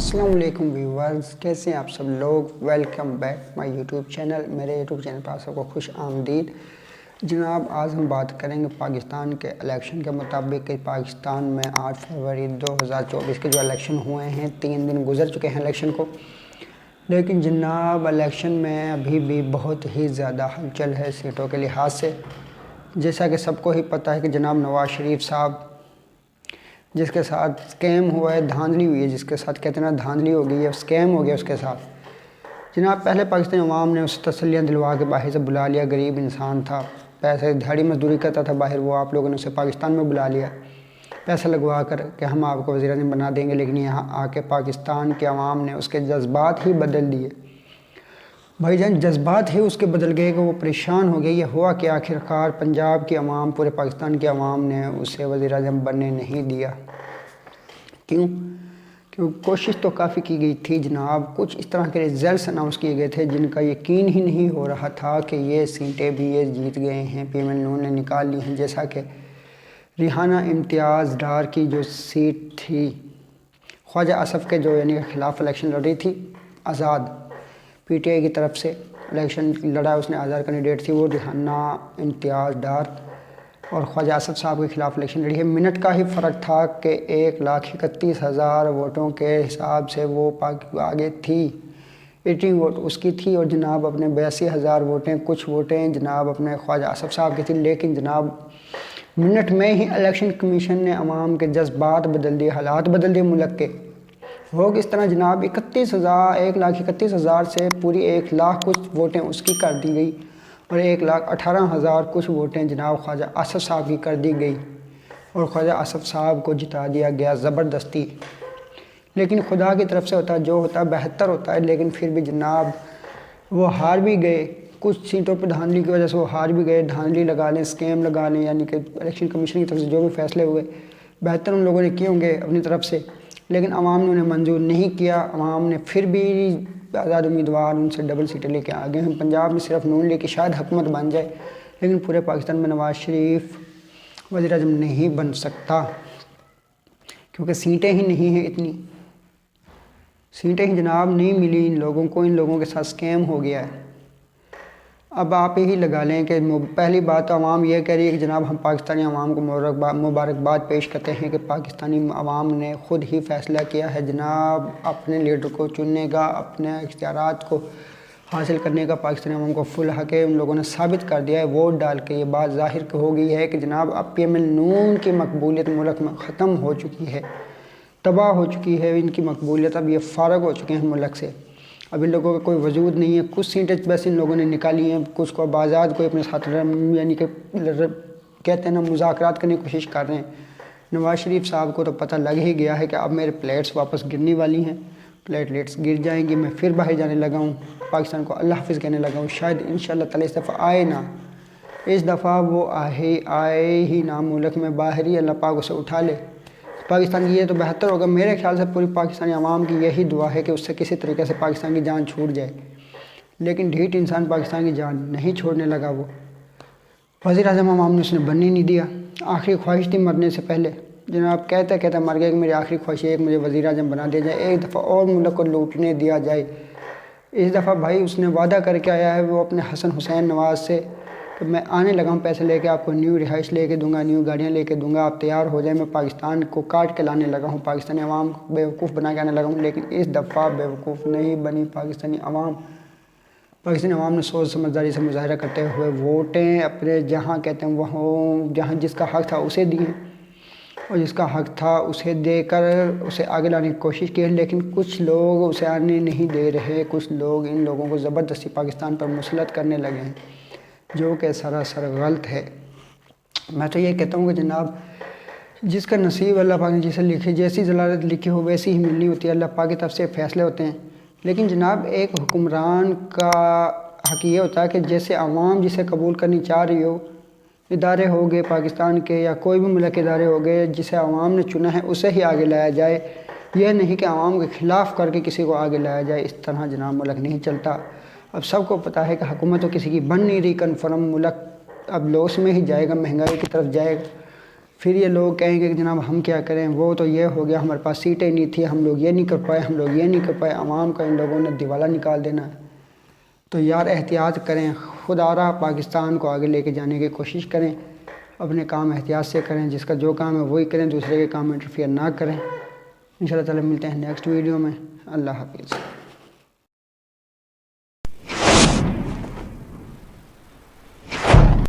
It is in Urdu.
السلام علیکم ویورز، کیسے ہیں آپ سب لوگ؟ Welcome back my YouTube channel. میرے یوٹیوب چینل پر آپ سب کو خوش آمدید۔ جناب آج ہم بات کریں گے پاکستان کے الیکشن کے مطابق کہ پاکستان میں 8 فروری 2024 کے جو الیکشن ہوئے ہیں، 3 دن گزر چکے ہیں الیکشن کو، لیکن جناب الیکشن میں ابھی بھی بہت ہی زیادہ ہلچل ہے سیٹوں کے لحاظ سے۔ جیسا کہ سب کو ہی پتہ ہے کہ جناب نواز شریف صاحب جس کے ساتھ اسکیم ہوا ہے، دھاندلی ہوئی ہے، جس کے ساتھ کہتے ہیں نا دھاندلی ہو گئی ہے، اسکیم ہو گیا اس کے ساتھ۔ جناب پہلے پاکستانی عوام نے اسے تسلیاں دلوا کے باہر سے بلا لیا، غریب انسان تھا، پیسے دھاڑی مزدوری کرتا تھا باہر، وہ آپ لوگوں نے اسے پاکستان میں بلا لیا پیسہ لگوا کر کہ ہم آپ کو وزیر اعظم بنا دیں گے، لیکن یہاں آ کے پاکستان کے عوام نے اس کے جذبات ہی بدل دیے۔ بھائی جان جذبات ہی اس کے بدل گئے کہ وہ پریشان ہو گئے۔ یہ ہوا کہ آخرکار پنجاب کی عوام، پورے پاکستان کی عوام نے اسے وزیر اعظم بننے نہیں دیا۔ کیوں؟ کیونکہ کوشش تو کافی کی گئی تھی جناب، کچھ اس طرح کے ریزلٹس اناؤنس کیے گئے تھے جن کا یقین ہی نہیں ہو رہا تھا کہ یہ سیٹیں بھی یہ جیت گئے ہیں، پی ایم ایل نے نکال لی ہیں۔ جیسا کہ ریحانہ امتیاز ڈار کی جو سیٹ تھی، خواجہ اصف کے جو یعنی خلاف الیکشن لڑ رہی تھی، آزاد پی ٹی آئی کی طرف سے الیکشن لڑا، اس نے آزاد کینڈیڈیٹ تھی وہ ریحانہ امتیاز ڈار، اور خواجہ اصف صاحب کے خلاف الیکشن لڑی ہے۔ منٹ کا ہی فرق تھا کہ 1,31,000 ووٹوں کے حساب سے وہ آگے تھی، 80 ووٹ اس کی تھی، اور جناب اپنے 82,000 ووٹیں کچھ ووٹیں جناب اپنے خواجہ اصف صاحب کی تھی۔ لیکن جناب منٹ میں ہی الیکشن کمیشن نے عوام کے جذبات بدل دیے، حالات بدل دیے ملک کے۔ وہ کس طرح جناب 1,31,000 سے پوری 1,00,000 کچھ ووٹیں اس کی کر دی گئی، اور 1,18,000 کچھ ووٹیں جناب خواجہ اصف صاحب کی کر دی گئی، اور خواجہ اصف صاحب کو جتا دیا گیا زبردستی۔ لیکن خدا کی طرف سے ہوتا ہے، جو ہوتا ہے بہتر ہوتا ہے، لیکن پھر بھی جناب وہ ہار بھی گئے، کچھ سیٹوں پہ دھاندلی کی وجہ سے وہ ہار بھی گئے۔ دھاندلی لگا لیں، اسکیم لگا لیں، یعنی کہ الیکشن کمیشن کی طرف سے جو بھی فیصلے ہوئے بہتر ان لوگوں نے کیے ہوں گے اپنی طرف سے، لیکن عوام نے انہیں منظور نہیں کیا۔ عوام نے پھر بھی آزاد امیدوار ان سے ڈبل سیٹیں لے کے آگے ہیں۔ پنجاب میں صرف نون لیگ کی شاید حکومت بن جائے، لیکن پورے پاکستان میں نواز شریف وزیر اعظم نہیں بن سکتا، کیونکہ سیٹیں ہی نہیں ہیں، اتنی سیٹیں ہی جناب نہیں ملی ان لوگوں کو، ان لوگوں کے ساتھ اسکیم ہو گیا ہے۔ اب آپ یہی لگا لیں کہ پہلی بات تو عوام یہ کہہ رہی ہے کہ جناب ہم پاکستانی عوام کو مبارکباد پیش کرتے ہیں کہ پاکستانی عوام نے خود ہی فیصلہ کیا ہے جناب اپنے لیڈر کو چننے کا، اپنے اختیارات کو حاصل کرنے کا۔ پاکستانی عوام کو فل حق ہے، ان لوگوں نے ثابت کر دیا ہے ووٹ ڈال کے، یہ بات ظاہر ہو گئی ہے کہ جناب اب پی ایم ایل نون کی مقبولیت ملک میں ختم ہو چکی ہے، تباہ ہو چکی ہے ان کی مقبولیت، اب یہ فارغ ہو چکے ہیں ملک سے، اب ان لوگوں کا کوئی وجود نہیں ہے۔ کچھ سیٹیں ویسے ان لوگوں نے نکالی ہیں، کچھ کو آزاد کوئی اپنے ساتھ یعنی کہ کہتے ہیں نا مذاکرات کرنے کی کوشش کر رہے ہیں۔ نواز شریف صاحب کو تو پتہ لگ ہی گیا ہے کہ اب میرے پلیٹس واپس گرنے والی ہیں، پلیٹلیٹس گر جائیں گی، میں پھر باہر جانے لگا ہوں، پاکستان کو اللہ حافظ کہنے لگا ہوں، شاید انشاءاللہ تعالی اس دفعہ آئے نہ، اس دفعہ وہ آئے ہی نہ ملک میں، باہر ہی اللہ پاک اسے اٹھا لے پاکستان کی۔ یہ تو بہتر ہوگا میرے خیال سے، پوری پاکستانی عوام کی یہی دعا ہے کہ اس سے کسی طریقے سے پاکستان کی جان چھوٹ جائے، لیکن ڈھیٹ انسان پاکستان کی جان نہیں چھوڑنے لگا۔ وہ وزیر اعظم عوام نے اس نے بننے نہیں دیا، آخری خواہش تھی مرنے سے پہلے، جناب کہتا مر گیا کہ میری آخری خواہش ہے کہ مجھے وزیر اعظم بنا دیا جائے، ایک دفعہ اور ملک کو لوٹنے دیا جائے۔ اس دفعہ بھائی اس نے وعدہ کر کے آیا ہے وہ اپنے حسن حسین نواز سے کہ میں آنے لگا ہوں پیسے لے کے، آپ کو نیو رہائش لے کے دوں گا، نیو گاڑیاں لے کے دوں گا، آپ تیار ہو جائیں، میں پاکستان کو کاٹ کے لانے لگا ہوں، پاکستانی عوام کو بیوقوف بنا کے آنے لگا ہوں۔ لیکن اس دفعہ بیوقوف نہیں بنی پاکستانی عوام۔ پاکستانی عوام نے سوچ سمجھداری سے مظاہرہ کرتے ہوئے ووٹیں اپنے جہاں کہتے ہیں وہاں جہاں جس کا حق تھا اسے دی ہیں، اور جس کا حق تھا اسے دے کر اسے آگے لانے کی کوشش کی ہے، لیکن کچھ لوگ اسے آنے نہیں دے رہے، کچھ لوگ ان لوگوں کو زبردستی پاکستان پر مسلط کرنے لگے ہیں، جو کہ سراسر غلط ہے۔ میں تو یہ کہتا ہوں کہ جناب جس کا نصیب اللہ پاک نے جسے لکھی، جیسی ضلالت لکھی ہو ویسی ہی ملنی ہوتی ہے، اللہ پاک کی طرف سے فیصلے ہوتے ہیں۔ لیکن جناب ایک حکمران کا حق یہ ہوتا ہے کہ جیسے عوام جسے قبول کرنی چاہ رہی ہو، ادارے ہو گئے پاکستان کے یا کوئی بھی ملک کے ادارے ہو گئے، جسے عوام نے چنا ہے اسے ہی آگے لایا جائے، یہ نہیں کہ عوام کے خلاف کر کے کسی کو آگے لایا جائے۔ اس طرح جناب ملک نہیں چلتا۔ اب سب کو پتہ ہے کہ حکومت تو کسی کی بن نہیں رہی کنفرم، ملک اب لوس میں ہی جائے گا، مہنگائی کی طرف جائے گا، پھر یہ لوگ کہیں گے کہ جناب ہم کیا کریں، وہ تو یہ ہو گیا، ہمارے پاس سیٹیں نہیں تھی، ہم لوگ یہ نہیں کر پائے، ہم لوگ یہ نہیں کر پائے، عوام کا ان لوگوں نے دیوالا نکال دینا ہے۔ تو یار احتیاط کریں، خدا را پاکستان کو آگے لے کے جانے کی کوشش کریں، اپنے کام احتیاط سے کریں، جس کا جو کام ہے وہی کریں، دوسرے کے کام میں انٹرفیئر نہ کریں۔ انشاءاللہ تعالی ملتے ہیں نیکسٹ ویڈیو میں۔ اللہ حافظ۔